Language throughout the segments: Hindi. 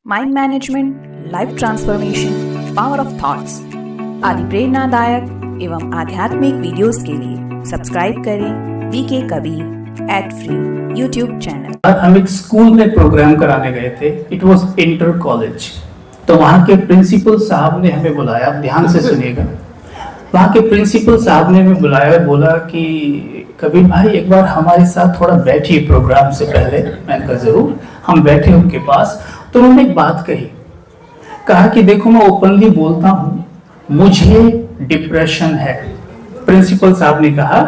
Mind management, life transformation, power of thoughts आदि प्रेरणादायक एवं आध्यात्मिक वीडियोस के लिए सब्सक्राइब करें VK Kabir @free YouTube channel. हम एक स्कूल में प्रोग्राम कराने गए थे। It was inter college. तो वहाँ के प्रिंसिपल साहब ने हमें बुलाया, ध्यान से सुनिएगा। वहाँ के प्रिंसिपल साहब ने हमें बुलाया, बोला कि कबीर भाई एक बार हमारे साथ थोड़ा बैठिए प्रोग्राम से पहले। मैंने कहा जरूर। हम बैठे उनके पास, तो उन्होंने एक बात कहा कि देखो मैं ओपनली बोलता हूँ, मुझे डिप्रेशन है। प्रिंसिपल साहब ने कहा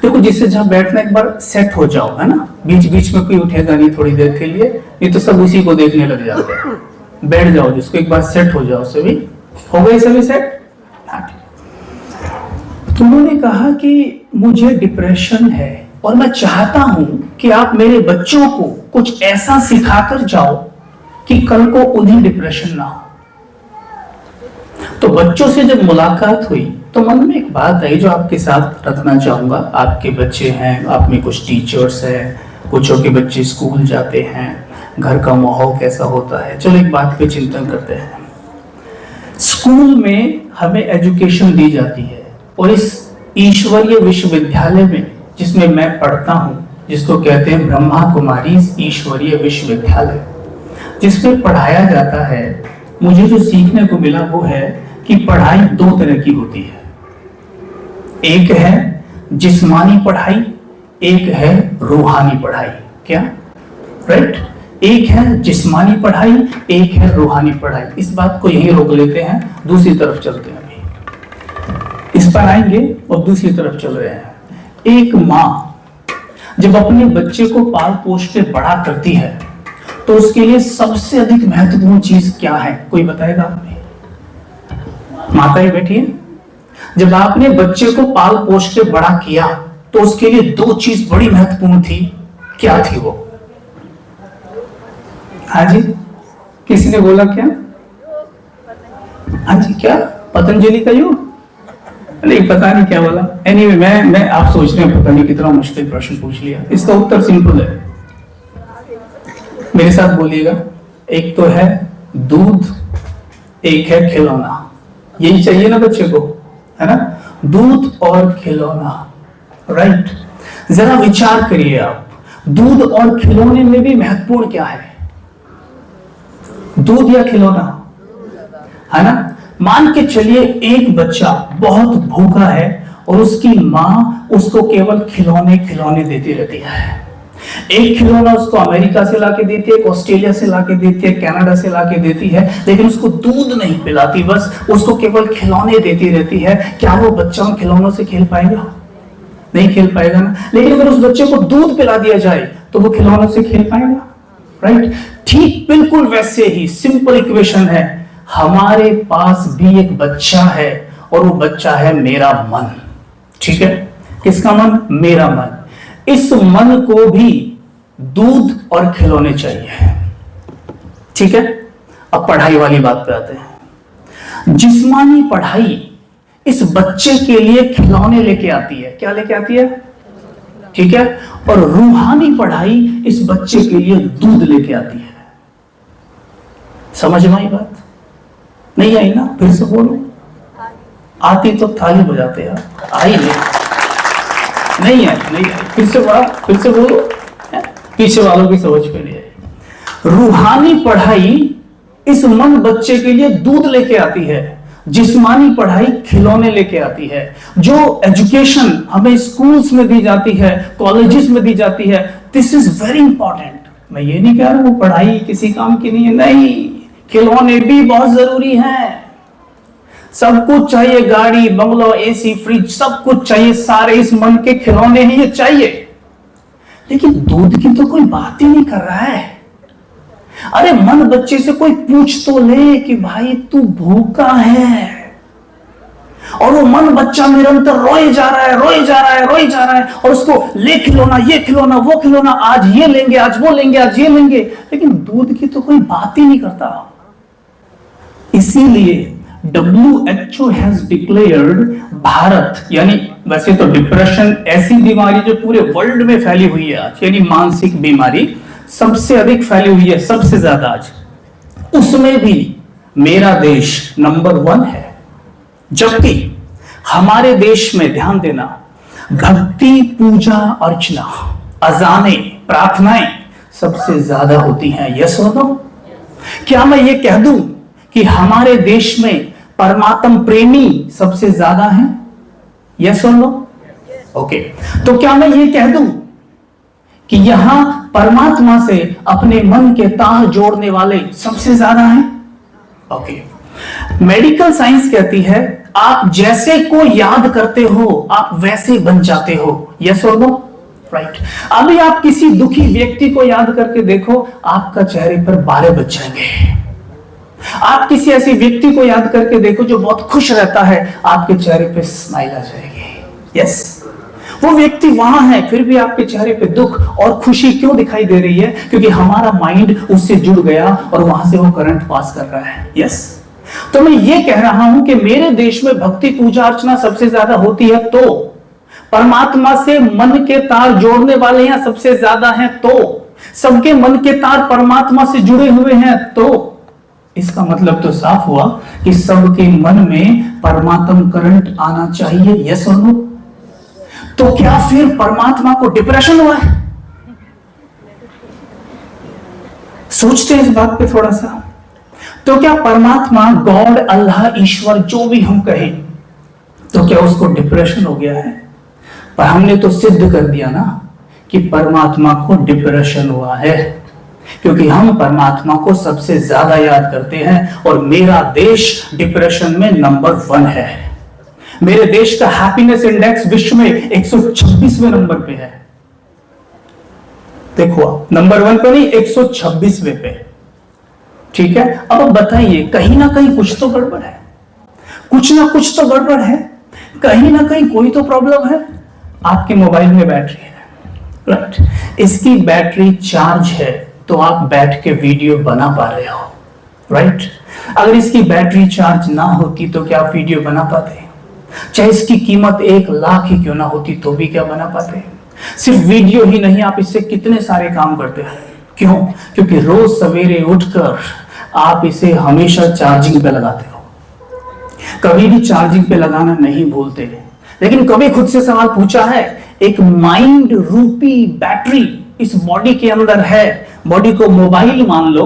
देखो जिससे जहाँ बैठना एक बार सेट हो जाओ, है ना, बीच बीच में कोई उठेगा नहीं थोड़ी देर के लिए, नहीं तो सब उसी को देखने लग जाते हैं। बैठ जाओ, जिसको एक बार सेट हो जाओ। सभी हो गए, सभी सेट। तो उन्होंने कहा कि मुझे डिप्रेशन है और मैं चाहता हूं कि आप मेरे बच्चों को कुछ ऐसा सिखाकर जाओ कि कल को उन्हें डिप्रेशन ना हो। तो बच्चों से जब मुलाकात हुई तो मन में एक बात आई जो आपके साथ रखना चाहूंगा। आपके बच्चे हैं, आप में कुछ टीचर्स हैं, कुछों के बच्चे स्कूल जाते हैं, घर का माहौल कैसा होता है। चलो एक बात पे चिंतन करते हैं। स्कूल में हमें एजुकेशन दी जाती है और इस ईश्वरीय विश्वविद्यालय में जिसमें मैं पढ़ता हूं, जिसको कहते हैं ब्रह्मा कुमारी ईश्वरीय विश्वविद्यालय, जिसमें पढ़ाया जाता है, मुझे जो सीखने को मिला वो है कि पढ़ाई दो तरह की होती है। एक है जिस्मानी पढ़ाई, एक है रूहानी पढ़ाई। क्या? राइट? एक है जिस्मानी पढ़ाई, एक है रूहानी पढ़ाई। इस बात को यहीं रोक लेते हैं, दूसरी तरफ चलते हैं। अभी इस पर आएंगे और दूसरी तरफ चल रहे हैं। एक माँ जब अपने बच्चे को पाल पोष के बड़ा करती है तो उसके लिए सबसे अधिक महत्वपूर्ण चीज क्या है? कोई बताएगा आपने? माता ही बैठी है। जब आपने बच्चे को पाल पोष के बड़ा किया तो उसके लिए दो चीज बड़ी महत्वपूर्ण थी। क्या थी वो? हाँ जी, किसी ने बोला क्या? हाँ जी, क्या? पतंजलि का योग? नहीं, पता नहीं क्या बोला। एनीवे, मैं आप सोच रहे हैं पता नहीं कितना मुश्किल प्रश्न पूछ लिया। इसका उत्तर सिंपल है, मेरे साथ बोलिएगा। एक तो है दूध, एक है खिलौना। यही चाहिए ना बच्चे को, है ना? दूध और खिलौना। राइट? जरा विचार करिए आप, दूध और खिलौने में भी महत्वपूर्ण क्या है? दूध या खिलौना, है ना? मान के चलिए एक बच्चा बहुत भूखा है और उसकी माँ उसको केवल खिलौने देती रहती है। एक खिलौना उसको अमेरिका से लाके देती है, एक ऑस्ट्रेलिया से लाके देती है, कनाडा से लाके देती है, लेकिन उसको दूध नहीं पिलाती, बस उसको केवल खिलौने देती रहती है। क्या वो बच्चा उन खिलौनों से खेल पाएगा? नहीं खेल पाएगा ना। लेकिन अगर उस बच्चे को दूध पिला दिया जाए तो वो खिलौनों से खेल पाएगा। राइट? ठीक बिल्कुल वैसे ही सिंपल इक्वेशन है। हमारे पास भी एक बच्चा है और वो बच्चा है मेरा मन। ठीक है? किसका मन? मेरा मन। इस मन को भी दूध और खिलौने चाहिए। ठीक है? अब पढ़ाई वाली बात पे आते हैं। जिस्मानी पढ़ाई इस बच्चे के लिए खिलौने लेके आती है। क्या लेके आती है? ठीक है? और रूहानी पढ़ाई इस बच्चे के लिए दूध लेके आती है। समझ में आई बात? नहीं आई ना? फिर से बोलो। आती तो थाली बजाते यार। आई नहीं आई। फिर से बोलो। पीछे वालों की समझ में नहीं आई। रूहानी पढ़ाई इस मन बच्चे के लिए दूध लेके आती है, जिस्मानी पढ़ाई खिलौने लेके आती है। जो एजुकेशन हमें स्कूल्स में दी जाती है, कॉलेजेस में दी जाती है, दिस इज वेरी इंपॉर्टेंट। मैं ये नहीं कह रहा हूं पढ़ाई किसी काम की नहीं है, नहीं, खिलौने भी बहुत जरूरी हैं। सब कुछ चाहिए, गाड़ी, बंगलो, एसी, फ्रिज, सब कुछ चाहिए। सारे इस मन के खिलौने ही ये चाहिए। लेकिन दूध की तो कोई बात ही नहीं कर रहा है। अरे मन बच्चे से कोई पूछ तो ले कि भाई तू भूखा है, और वो मन बच्चा निरंतर रोए जा रहा है और उसको ले खिलौना, ये खिलौना, वो खिलौना, आज ये लेंगे, आज वो लेंगे, आज ये लेंगे, लेकिन दूध की तो कोई बात ही नहीं करता। इसीलिए WHO has declared भारत, यानी वैसे तो डिप्रेशन ऐसी बीमारी जो पूरे वर्ल्ड में फैली हुई है आज, यानी मानसिक बीमारी सबसे अधिक फैली हुई है, सबसे ज्यादा आज, उसमें भी मेरा देश नंबर 1 है। जबकि हमारे देश में, ध्यान देना, भक्ति, पूजा, अर्चना, अजाने, प्रार्थनाएं सबसे ज्यादा होती हैं। यस और नो? क्या मैं ये कह दूं कि हमारे देश में परमात्म प्रेमी सबसे ज्यादा हैं? यस और नो? ओके। तो क्या मैं ये कह दूं कि यहां परमात्मा से अपने मन के तार जोड़ने वाले सबसे ज्यादा हैं? ओके। मेडिकल साइंस कहती है आप जैसे को याद करते हो आप वैसे बन जाते हो। यस और नो? राइट। अभी आप किसी दुखी व्यक्ति को याद करके देखो, आपका चेहरे पर बारे बच जाएंगे। आप किसी ऐसे व्यक्ति को याद करके देखो जो बहुत खुश रहता है, आपके चेहरे पे स्माइल आ जाएगी। यस, वो व्यक्ति वहां है, फिर भी आपके चेहरे पे दुख और खुशी क्यों दिखाई दे रही है? क्योंकि हमारा माइंड उससे जुड़ गया और वहां से वो करंट पास कर रहा है। यस। तो मैं ये कह रहा हूं कि मेरे देश में भक्ति, पूजा, अर्चना सबसे ज्यादा होती है, तो परमात्मा से मन के तार जोड़ने वाले यहां सबसे ज्यादा हैं, तो सबके मन के तार परमात्मा से जुड़े हुए हैं, तो इसका मतलब तो साफ हुआ कि सबके मन में परमात्म करंट आना चाहिए। यस और नो? तो क्या फिर परमात्मा को डिप्रेशन हुआ है? सोचते हैं इस बात पे थोड़ा सा। तो क्या परमात्मा, गॉड, अल्लाह, ईश्वर, जो भी हम कहें, तो क्या उसको डिप्रेशन हो गया है? पर हमने तो सिद्ध कर दिया ना कि परमात्मा को डिप्रेशन हुआ है, क्योंकि हम परमात्मा को सबसे ज्यादा याद करते हैं और मेरा देश डिप्रेशन में नंबर 1 है। मेरे देश का हैप्पीनेस इंडेक्स विश्व में 126वें नंबर पे है। देखो, नंबर 1 पे नहीं, 126वें पे। ठीक है। अब बताइए, कहीं ना कहीं कुछ तो गड़बड़ है, कुछ ना कुछ तो गड़बड़ है, कहीं ना कहीं कोई तो प्रॉब्लम है। आपके मोबाइल में बैटरी है, राइट? इसकी बैटरी चार्ज है तो आप बैठ के वीडियो बना पा रहे हो, राइट? अगर इसकी बैटरी चार्ज ना होती तो क्या आप वीडियो बना पाते? चाहे इसकी कीमत 1 लाख ही क्यों ना होती तो भी क्या बना पाते? सिर्फ वीडियो ही नहीं, आप इससे कितने सारे काम करते हैं। क्यों? क्योंकि रोज सवेरे उठकर आप इसे हमेशा चार्जिंग पे लगाते हो, कभी भी चार्जिंग पे लगाना नहीं भूलते। लेकिन कभी खुद से सवाल पूछा है, एक माइंड रूपी बैटरी इस बॉडी के अंदर है, बॉडी को मोबाइल मान लो,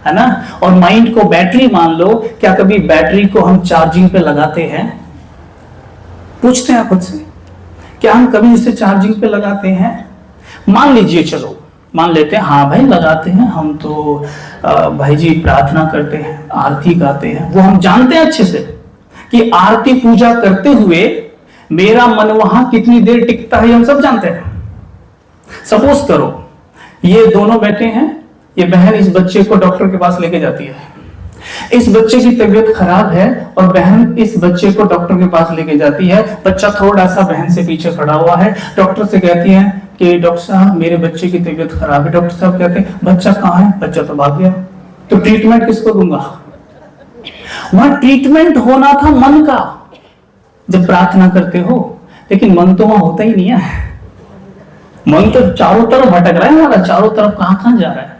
है ना, और माइंड को बैटरी मान लो, क्या कभी बैटरी को हम चार्जिंग पे लगाते हैं? पूछते हैं खुद से, क्या हम कभी इसे चार्जिंग पे लगाते हैं? मान लीजिए, चलो मान लेते हैं, हाँ भाई लगाते हैं हम तो, भाई जी प्रार्थना करते हैं, आरती गाते हैं, वो हम जानते हैं अच्छे से कि आरती पूजा करते हुए मेरा मन वहां कितनी देर टिकता है, हम सब जानते हैं। सपोज करो ये दोनों बैठे हैं, ये बहन इस बच्चे को डॉक्टर के पास लेके जाती है, इस बच्चे की तबीयत खराब है और बहन इस बच्चे को डॉक्टर के पास लेके जाती है। बच्चा थोड़ा सा बहन से पीछे खड़ा हुआ है, डॉक्टर से कहती है कि डॉक्टर साहब मेरे बच्चे की तबीयत खराब है। डॉक्टर साहब कहते हैं बच्चा कहाँ है? बच्चा तो भाग गया। तो ट्रीटमेंट किसको दूंगा? वहां ट्रीटमेंट होना था मन का, जब प्रार्थना करते हो, लेकिन मन तो वहां होता ही नहीं है। मन तो चारों तरफ भटक रहा है हमारा, चारों तरफ कहां जा रहा है,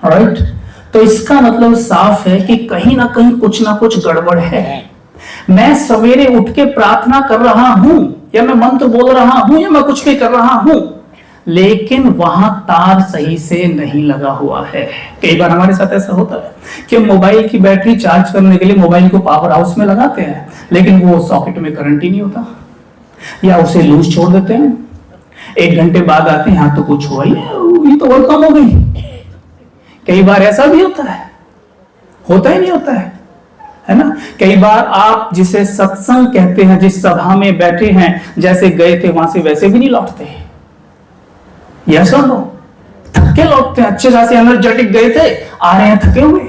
राइट? तो इसका मतलब साफ है कि कहीं ना कुछ गड़बड़ है। मैं सवेरे उठ के प्रार्थना कर रहा हूं, या मैं मंत्र बोल रहा हूं, या मैं कुछ भी कर रहा हूं, लेकिन वहां तार सही से नहीं लगा हुआ है। कई बार हमारे साथ ऐसा होता है कि मोबाइल की बैटरी चार्ज करने के लिए मोबाइल को पावर हाउस में लगाते हैं, लेकिन वो सॉकेट में करंट ही नहीं होता, या उसे लूज छोड़ देते हैं। 1 घंटे बाद आते हैं, यहां तो कुछ हुआ ही, ये तो और कम हो गई। कई बार ऐसा भी होता है, होता ही नहीं होता है ना? कई बार आप जिसे सत्संग कहते हैं, जिस सभा में बैठे हैं, जैसे गए थे वहां से वैसे भी नहीं लौटते। यस और नो? थक के लौटते हैं, अच्छे खासे एनर्जेटिक गए थे, आ रहे हैं थके हुए।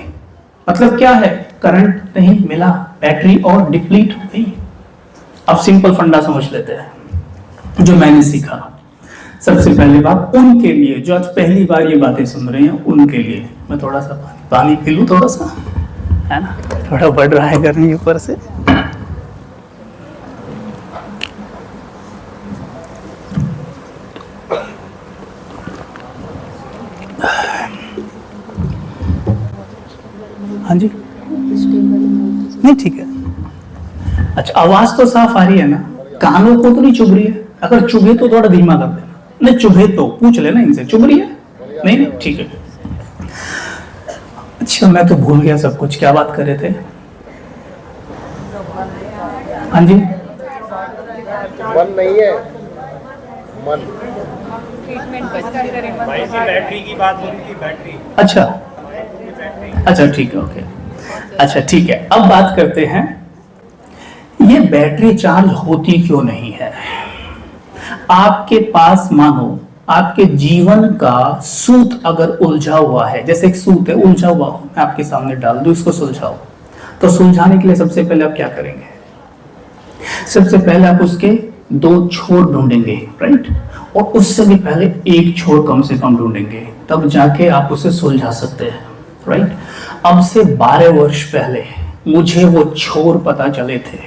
मतलब क्या है? करंट नहीं मिला, बैटरी और डिप्लीट हो गई। अब सिंपल फंडा समझ लेते हैं जो मैंने सीखा। सबसे पहली बात उनके लिए जो आज पहली बार ये बातें सुन रहे हैं, उनके लिए मैं थोड़ा सा पानी पी लूं, थोड़ा सा, है ना, थोड़ा बढ़ रहा है गर्मी ऊपर से। हाँ जी, नहीं ठीक है। अच्छा, आवाज तो साफ आ रही है ना? कानों को तो नहीं चुभ रही है? अगर चुभे तो थोड़ा धीमा कर देना। नहीं चुभे तो पूछ लेना इनसे, चुभ रही है? नहीं नहीं ठीक है। अच्छा, मैं तो भूल गया सब कुछ, क्या बात कर रहे थे? हाँ जी, मन नहीं है, मन बैटरी की बात हो रही थी, बैटरी। अच्छा अच्छा ठीक है, ओके। अच्छा ठीक है, अब बात करते हैं ये बैटरी चार्ज होती क्यों नहीं है। आपके पास मानो आपके जीवन का सूत अगर उलझा हुआ है, जैसे एक सूत है उलझा हुआ हो, मैं आपके सामने डाल दूं, इसको सुलझाओ, तो सुलझाने के लिए सबसे पहले आप क्या करेंगे? सबसे पहले आप उसके दो छोर ढूंढेंगे, राइट, और उससे भी पहले एक छोर कम से कम ढूंढेंगे, तब जाके आप उसे सुलझा सकते हैं, राइट। अब से 12 वर्ष पहले मुझे वो छोर पता चले थे,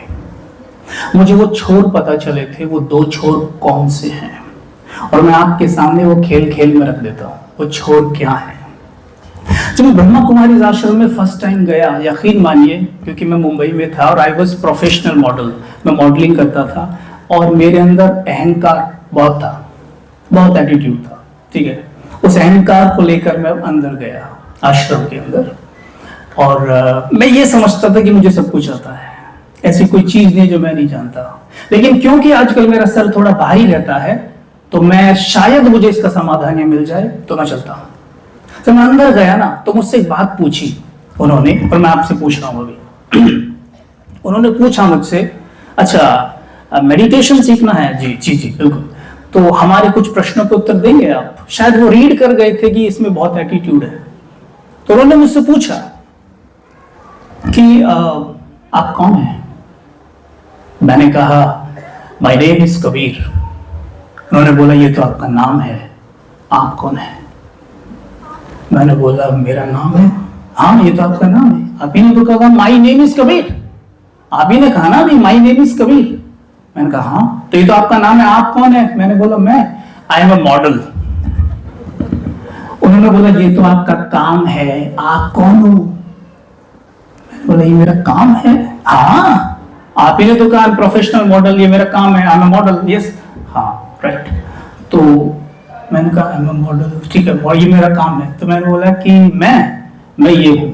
मुझे वो छोर पता चले थे। वो दो छोर कौन से हैं, और मैं आपके सामने वो खेल खेल में रख देता हूं, वो छोर क्या है। जब मैं ब्रह्मा कुमारी आश्रम में फर्स्ट टाइम गया, यकीन मानिए, क्योंकि मैं मुंबई में था और आई वॉज प्रोफेशनल मॉडल, मैं मॉडलिंग करता था, और मेरे अंदर अहंकार बहुत था, बहुत एटीट्यूड था, ठीक है। उस अहंकार को लेकर मैं अंदर गया आश्रम के अंदर, और मैं ये समझता था कि मुझे सब कुछ आता है, ऐसी कोई चीज नहीं जो मैं नहीं जानता। लेकिन क्योंकि आजकल मेरा सर थोड़ा भारी रहता है, तो मैं शायद मुझे इसका समाधान ये मिल जाए तो मैं चलता हूं। तो मैं अंदर गया ना, तो मुझसे एक बात पूछी उन्होंने, और मैं आपसे पूछ रहा हूं अभी। उन्होंने पूछा मुझसे, अच्छा मेडिटेशन सीखना है? जी जी जी बिल्कुल, तो हमारे कुछ प्रश्नों के उत्तर देंगे आप? शायद वो रीड कर गए थे कि इसमें बहुत एटीट्यूड है, तो उन्होंने मुझसे पूछा कि आप कौन हैं? मैंने कहा माय नेम इज कबीर। उन्होंने बोला ये तो आपका नाम है, आप कौन है? मैंने बोला मेरा नाम है। हाँ ये तो आपका नाम है। आप ही ने तो कहा माय नेम इज कबीर, आप ही ने कहा ना भी माय नेम इज कबीर। मैंने कहा हाँ, तो ये तो आपका नाम है, आप कौन है? मैंने बोला मैं आई एम अ मॉडल। उन्होंने बोला ये तो आपका काम है, आप कौन हो? मैंने बोला ये मेरा काम है। हाँ आप ही ने तो कहा प्रोफेशनल मॉडल, ये मेरा काम है, आई एम अ मॉडल। यस हाँ राइट। तो मैंने कहा आई एम अ मॉडल, ठीक है, और ये मेरा काम है। तो मैंने बोला कि मैं ये हूं।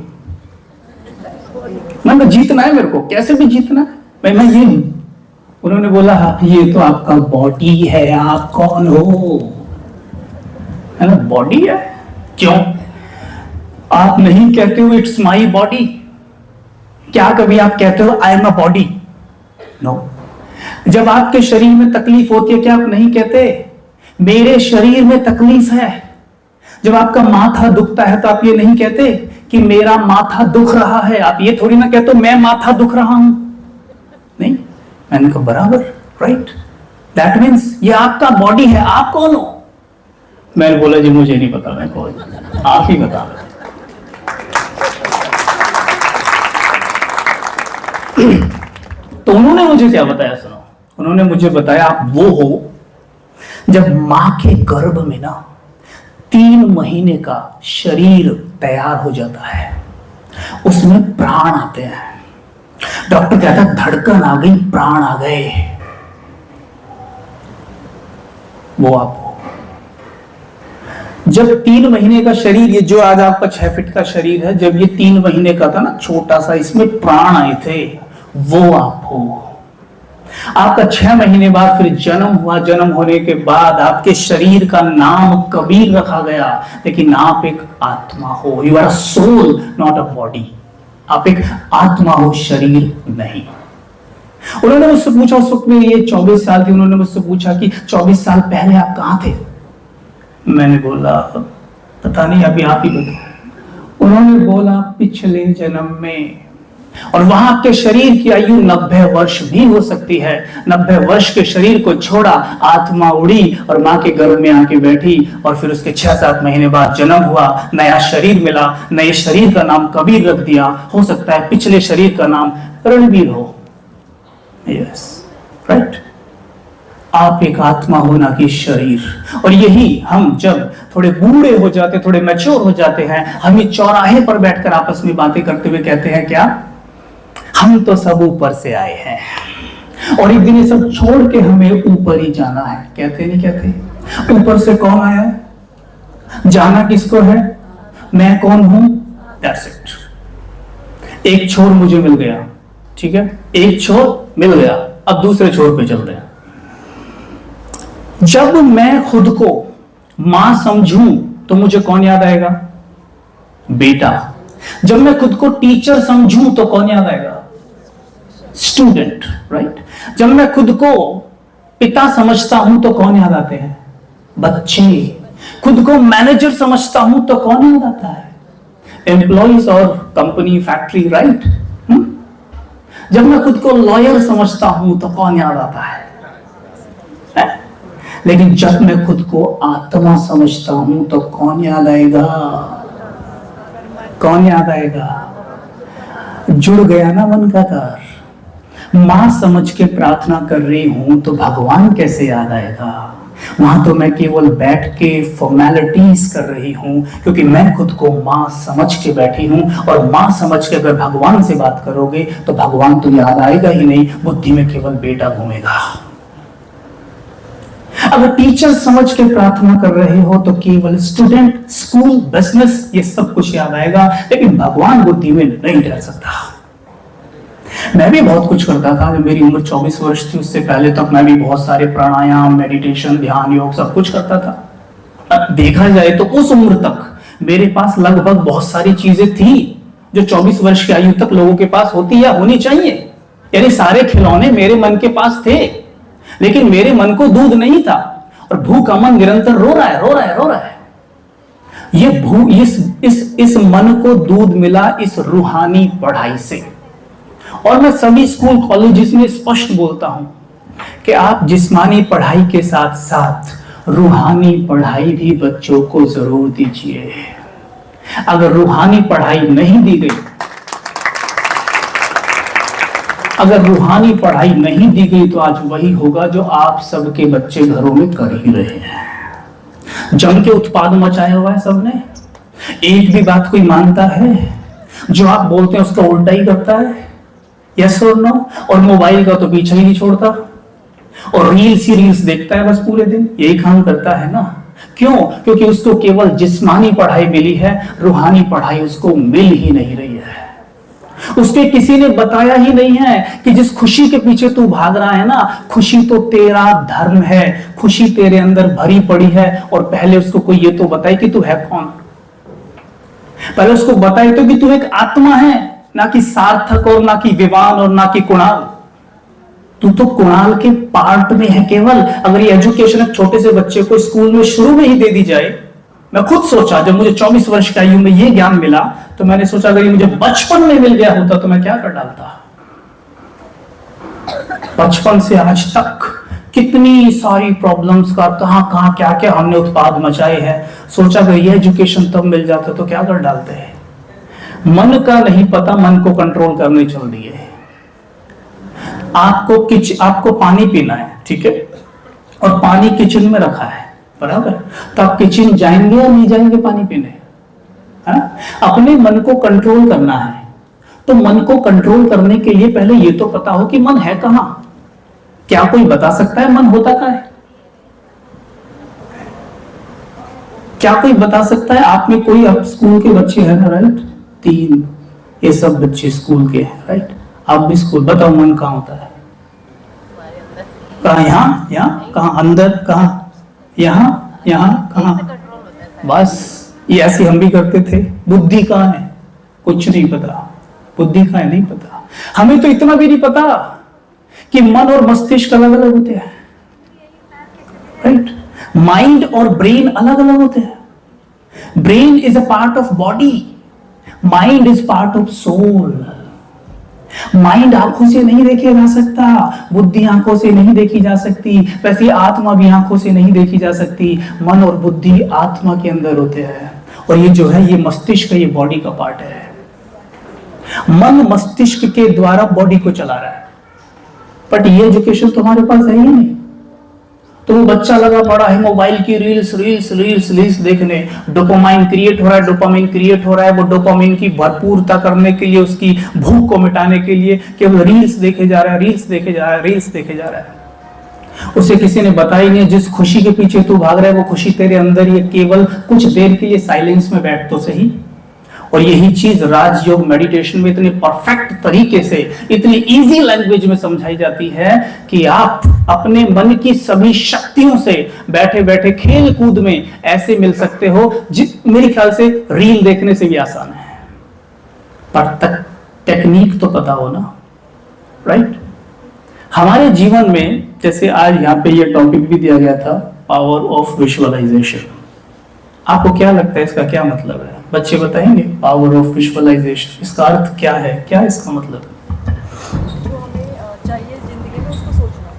मैंने जीतना है मेरे को, कैसे भी जीतना है, मैं ये हूं। उन्होंने बोला ये तो आपका बॉडी है, आप कौन हो? है ना, बॉडी है। क्यों आप नहीं कहते हो इट्स माई बॉडी? क्या कभी आप कहते हो I am a body? No. जब आपके शरीर में तकलीफ होती है, क्या आप नहीं कहते मेरे शरीर में तकलीफ है? जब आपका माथा दुखता है तो आप ये नहीं कहते कि मेरा माथा दुख रहा है? आप ये थोड़ी ना कहते हो मैं माथा दुख रहा हूं। नहीं, मैंने कहा बराबर, राइट, दैट मीन्स ये आपका बॉडी है, आप कौन हो? मैंने बोला जी मुझे नहीं पता मैं कौन, आप ही बता रहे। तो उन्होंने मुझे क्या बताया सुनो, उन्होंने मुझे बताया आप वो हो जब मां के गर्भ में ना 3 महीने का शरीर तैयार हो जाता है, उसमें प्राण आते हैं। डॉक्टर कहता है धड़कन आ गई, प्राण आ गए, वो आप हो। जब 3 महीने का शरीर, ये जो आज आपका 6 फीट का शरीर है, जब ये 3 महीने का था ना छोटा सा, इसमें प्राण आए थे, वो आप हो। आपका 6 महीने बाद फिर जन्म हुआ, जन्म होने के बाद आपके शरीर का नाम कबीर रखा गया, लेकिन आप एक आत्मा हो। You are a soul not a body. आप एक आत्मा हो, शरीर नहीं। उन्होंने मुझसे पूछा, उस वक्त में ये 24 साल थी, उन्होंने मुझसे पूछा कि 24 साल पहले आप कहां थे? मैंने बोला पता नहीं, अभी आप ही बताओ। उन्होंने बोला पिछले जन्म में, और वहां आपके शरीर की आयु 90 वर्ष भी हो सकती है। 90 वर्ष के शरीर को छोड़ा, आत्मा उड़ी और मां के गर्भ में आके बैठी, और फिर उसके 6-7 महीने बाद जन्म हुआ, नया शरीर मिला, नए शरीर का नाम कबीर रख दिया। हो सकता है पिछले शरीर का नाम रणबीर हो। Yes right. आप एक आत्मा हो ना कि शरीर। और यही हम जब थोड़े बूढ़े हो जाते, थोड़े मैच्योर हो जाते हैं, हम ये चौराहे पर बैठकर आपस में बातें करते हुए कहते हैं क्या, हम तो सब ऊपर से आए हैं और एक दिन ये सब छोड़ के हमें ऊपर ही जाना है। कहते नहीं कहते? ऊपर से कौन आया है, जाना किसको है, मैं कौन हूं, दैट्स इट। एक छोर मुझे मिल गया, ठीक है, एक छोर मिल गया, अब दूसरे छोर पे चल रहे हैं। जब मैं खुद को मां समझूं तो मुझे कौन याद आएगा, बेटा। जब मैं खुद को टीचर समझूं तो कौन याद आएगा, स्टूडेंट, राइट। जब मैं खुद को पिता समझता हूं तो कौन याद आते हैं, बच्चे। खुद को मैनेजर समझता हूं तो कौन याद आता है, एम्प्लॉइज और कंपनी, फैक्ट्री, राइट। जब मैं खुद को लॉयर समझता हूं तो कौन याद आता है? लेकिन जब मैं खुद को आत्मा समझता हूं तो कौन याद आएगा, कौन याद आएगा? जुड़ गया ना मन का तार। मां समझ के प्रार्थना कर रही हूं तो भगवान कैसे याद आएगा? वहां तो मैं केवल बैठ के फॉर्मेलिटीज कर रही हूं, क्योंकि मैं खुद को मां समझ के बैठी हूं। और मां समझ के अगर भगवान से बात करोगे तो भगवान तो याद आएगा ही नहीं, बुद्धि में केवल बेटा घूमेगा। अगर टीचर समझ के प्रार्थना कर रहे हो तो केवल स्टूडेंट, स्कूल, बिजनेस, ये सब कुछ याद आएगा, लेकिन भगवान बुद्धि में नहीं डर सकता। मैं भी बहुत कुछ करता था। जब मेरी उम्र 24 वर्ष थी, उससे पहले तक मैं भी बहुत सारे प्राणायाम, मेडिटेशन, ध्यान, योग सब कुछ करता था। देखा जाए तो उस उम्र तक मेरे पास लगभग बहुत सारी चीजें थी जो 24 वर्ष की आयु तक लोगों के पास होती या होनी चाहिए। यानी सारे खिलौने मेरे मन के पास थे, लेकिन मेरे मन को दूध नहीं था और भूखा मन निरंतर रो रहा है, रो रहा है, रो रहा है। इस मन को दूध मिला इस रूहानी पढ़ाई से। और मैं सभी स्कूल कॉलेजेस में स्पष्ट बोलता हूं कि आप जिस्मानी पढ़ाई के साथ साथ रूहानी पढ़ाई भी बच्चों को जरूर दीजिए। अगर रूहानी पढ़ाई नहीं दी गई, अगर रूहानी पढ़ाई नहीं दी गई तो आज वही होगा जो आप सबके बच्चे घरों में कर ही रहे हैं। जम के उत्पाद मचाया हुआ है सबने। एक भी बात कोई मानता है? जो आप बोलते हैं उसका उल्टा ही करता है, यस और नो। और मोबाइल का तो पीछा ही नहीं छोड़ता, और रील्स ही रील्स देखता है बस पूरे दिन, यही काम करता है ना। क्यों? क्योंकि उसको केवल जिस्मानी पढ़ाई मिली है, रूहानी पढ़ाई उसको मिल ही नहीं रही है। उसके किसी ने बताया ही नहीं है कि जिस खुशी के पीछे तू भाग रहा है ना, खुशी तो तेरा धर्म है, खुशी तेरे अंदर भरी पड़ी है। और पहले उसको कोई ये तो बताए कि तू है कौन। पहले उसको बताए तो कि तू एक आत्मा है, ना कि सार्थक और ना कि विवान और ना कि कुणाल। तू तो कुणाल के पार्ट में है केवल। अगर ये एजुकेशन एक छोटे से बच्चे को स्कूल में शुरू में ही दे दी जाए, मैं खुद सोचा जब मुझे 24 वर्ष की आयु में ये ज्ञान मिला तो मैंने सोचा अगर ये मुझे बचपन में मिल गया होता तो मैं क्या कर डालता। बचपन से आज तक कितनी सारी प्रॉब्लम्स का कहां कहां क्या क्या हमने उत्पाद मचाए हैं। सोचा अगर ये एजुकेशन तब मिल जाता तो क्या कर डालते हैं। मन का नहीं पता, मन को कंट्रोल करने चल दिए। आपको पानी पीना है, ठीक है, और पानी किचन में रखा है, बराबर, तो आप किचन जाएंगे या नहीं जाएंगे पानी पीने? अपने मन को कंट्रोल करना है, तो मन को कंट्रोल करने के लिए पहले ये तो पता हो कि मन है कहां। क्या कोई बता सकता है मन होता कहां है? क्या कोई बता सकता है? आप में कोई, अब स्कूल के बच्चे हैं ना, राइट, 3, ये सब बच्चे स्कूल के हैं, राइट। आप भी स्कूल, बताओ मन कहां होता है? कहां? यहाँ कहां? अंदर कहां? यहाँ कहां? बस ये ऐसे हम भी करते थे। बुद्धि कहां है? कुछ नहीं पता। बुद्धि कहां है? नहीं पता। हमें तो इतना भी नहीं पता कि मन और मस्तिष्क अलग अलग होते हैं, राइट। माइंड और ब्रेन अलग अलग होते हैं। Brain is a part of body, mind is part of soul. Mind आंखों से नहीं देखा जा सकता, बुद्धि आंखों से नहीं देखी जा सकती, वैसे आत्मा भी आंखों से नहीं देखी जा सकती। मन और बुद्धि आत्मा के अंदर होते हैं, और ये जो है ये मस्तिष्क, ये बॉडी का पार्ट है। मन मस्तिष्क के द्वारा बॉडी को चला रहा है, बट ये एजुकेशन तुम्हारे पास है ही नहीं। तो वो बच्चा लगा पड़ा है मोबाइल की रील्स रील्स रील्स रील्स देखने, डोपामाइन क्रिएट हो रहा है, डोपामाइन क्रिएट हो रहा है। वो डोपामाइन की भरपूरता करने के लिए, उसकी भूख को मिटाने के लिए केवल रील्स देखे जा रहा है, रील्स देखे जा रहा है, रील्स देखे जा रहा है। उसे किसी ने बताया नहीं जिस खुशी के पीछे तू भाग रहा है वो खुशी तेरे अंदर ही है, केवल कुछ देर के लिए साइलेंस में बैठ तो सही। और यही चीज राजयोग मेडिटेशन में इतने परफेक्ट तरीके से, इतनी इजी लैंग्वेज में समझाई जाती है कि आप अपने मन की सभी शक्तियों से बैठे बैठे खेल कूद में ऐसे मिल सकते हो मेरे ख्याल से रील देखने से भी आसान है, पर टेक्निक तो पता हो ना, राइट। हमारे जीवन में जैसे आज यहाँ पे ये टॉपिक भी दिया गया था, पावर ऑफ विजुअलाइजेशन। आपको क्या लगता है इसका क्या मतलब है? बच्चे बताएंगे पावर ऑफ विजुअलाइजेशन, इसका अर्थ क्या है, क्या इसका मतलब? जो हमें चाहिए जिंदगी में उसको सोचना।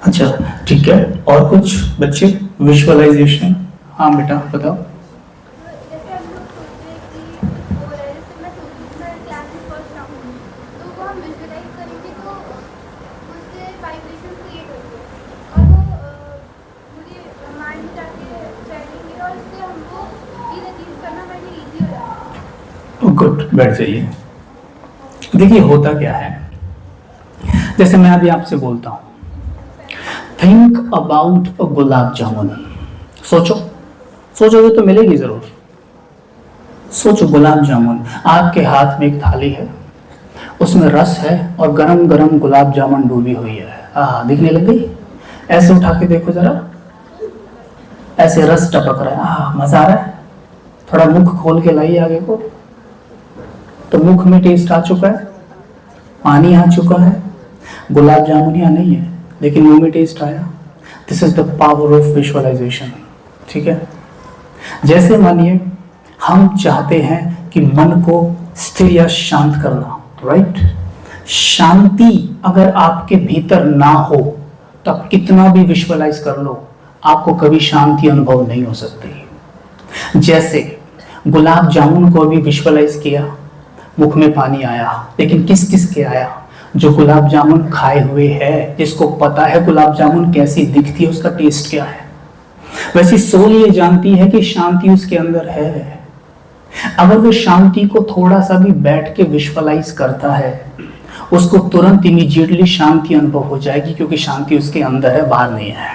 अच्छा ठीक है, और कुछ बच्चे विजुअलाइजेशन? हाँ बेटा बताओ। जैसे हम लोग सोचते हैं कि हो रहा है, जैसे मैं सोचती हूँ मैं क्लास में फर्स्ट आऊँगी, तो वो हम विजुअलाइज करेंगे तो उससे वाइब्रेशन क्रिएट होगी और वो पूरे माइंड में जाके बैठेंगे और उससे हमको चीज़ अचीव करना हमारे लिए ईजी हो जाता है। गुड, बैठ जाइए। देखिए होता क्या है, जैसे मैं अभी आपसे बोलता हूँ think about a gulab jamun. सोचो, सोचोगे तो मिलेगी जरूर। सोचो गुलाब जामुन, आपके हाथ में एक थाली है, उसमें रस है और गरम गरम गुलाब जामुन डूबी हुई है। दिखने लग गई? ऐसे उठा के देखो जरा, ऐसे रस टपक रहा है, मजा आ रहा है। थोड़ा मुख खोल के लाइए आगे को, तो मुख में टेस्ट आ चुका है, पानी आ चुका है, गुलाब जामुन यहाँ नहीं है लेकिन मुंह में टेस्ट आया। This is the power of visualization. ठीक है, जैसे मानिए हम चाहते हैं कि मन को स्थिर या शांत करना, राइट। शांति अगर आपके भीतर ना हो तो आप कितना भी विजुअलाइज कर लो, आपको कभी शांति अनुभव नहीं हो सकती। जैसे गुलाब जामुन को भी विजुअलाइज किया, मुख में पानी आया, लेकिन किस किस के आया? जो गुलाब जामुन खाए हुए है, जिसको पता है गुलाब जामुन कैसी दिखती है, उसका टेस्ट क्या है। वैसे सोल ये जानती है कि शांति उसके अंदर है। अगर वो शांति को थोड़ा सा भी बैठ के विजुअलाइज करता है, उसको तुरंत इमीडिएटली शांति अनुभव हो जाएगी, क्योंकि शांति उसके अंदर है, बाहर नहीं है।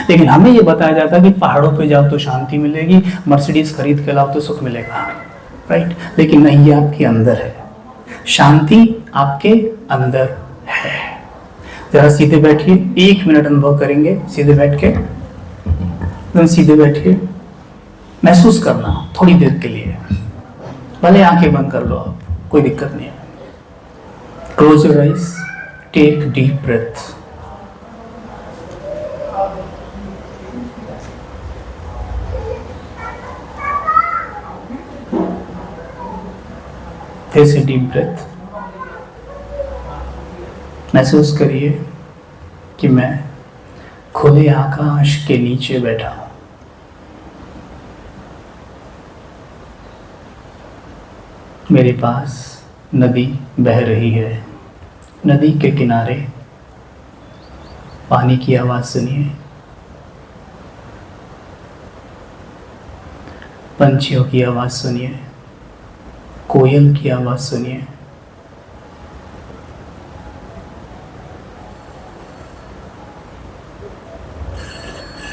लेकिन हमें ये बताया जाता है कि पहाड़ों पे जाओ तो शांति मिलेगी, मर्सिडीज खरीद के लाओ तो सुख मिलेगा, राइट। लेकिन नहीं, ये आपके अंदर है, शांति आपके अंदर है। जरा सीधे बैठिए, 1 मिनट अनुभव करेंगे। सीधे बैठ के, एकदम सीधे बैठिए, महसूस करना थोड़ी देर के लिए, भले आंखें बंद कर लो आप, कोई दिक्कत नहीं है। Close your eyes, take deep breath. फिर से डीप ब्रेथ। महसूस करिए कि मैं खुले आकाश के नीचे बैठा हूं। मेरे पास नदी बह रही है, नदी के किनारे पानी की आवाज सुनिए, पंछियों की आवाज सुनिए, कोयल की आवाज सुनिए,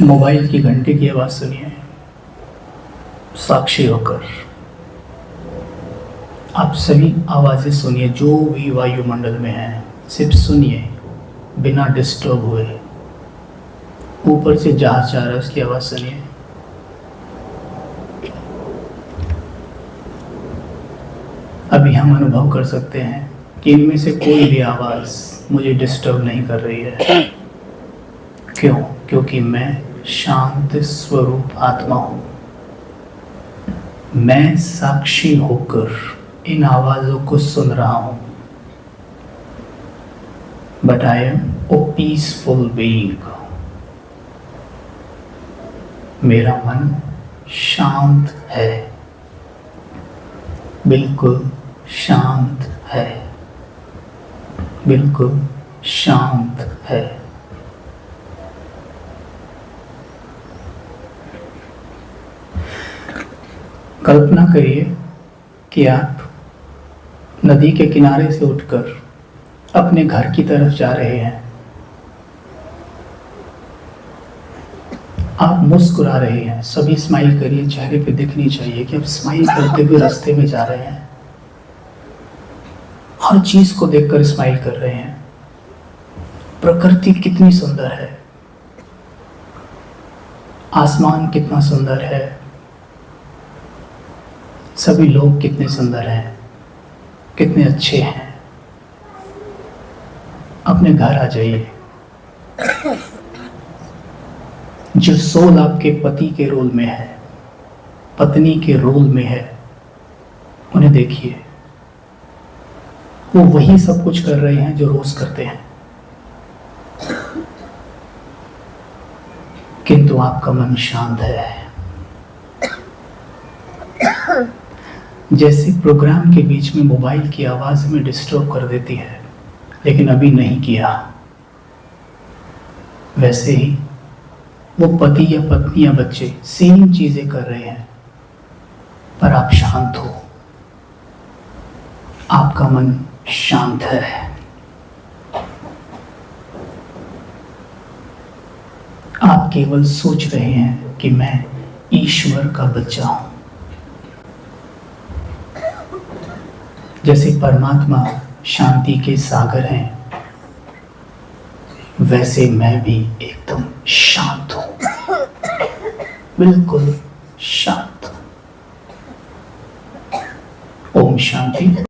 मोबाइल की घंटे की आवाज सुनिए। साक्षी होकर आप सभी आवाजें सुनिए जो भी वायुमंडल में है, सिर्फ सुनिए बिना डिस्टर्ब हुए। ऊपर से जहाज जा रहा है उसकी आवाज सुनिए, अभी हम अनुभव कर सकते हैं कि इनमें से कोई भी आवाज मुझे डिस्टर्ब नहीं कर रही है। क्यों? क्योंकि मैं शांत स्वरूप आत्मा हूं। मैं साक्षी होकर इन आवाजों को सुन रहा हूं, but I am a peaceful being. मेरा मन शांत है, बिल्कुल शांत है, बिल्कुल शांत है। कल्पना करिए कि आप नदी के किनारे से उठकर अपने घर की तरफ जा रहे हैं। आप मुस्कुरा रहे हैं, सभी स्माइल करिए, चेहरे पे दिखनी चाहिए कि आप स्माइल करते हुए रास्ते में जा रहे हैं। हर चीज को देखकर स्माइल कर रहे हैं। प्रकृति कितनी सुंदर है, आसमान कितना सुंदर है, सभी लोग कितने सुंदर हैं, कितने अच्छे हैं। अपने घर आ जाइए। जो सोल आपके पति के रोल में है, पत्नी के रोल में है, उन्हें देखिए। वो वही सब कुछ कर रहे हैं जो रोज करते हैं, किंतु आपका मन शांत है। जैसे प्रोग्राम के बीच में मोबाइल की आवाज में डिस्टर्ब कर देती है, लेकिन अभी नहीं किया, वैसे ही वो पति या पत्नी या बच्चे सेम चीजें कर रहे हैं, पर आप शांत हो, आपका मन शांत है। आप केवल सोच रहे हैं कि मैं ईश्वर का बच्चा हूं। जैसे परमात्मा शांति के सागर हैं, वैसे मैं भी एकदम शांत हूं, बिल्कुल शांत। ओम शांति।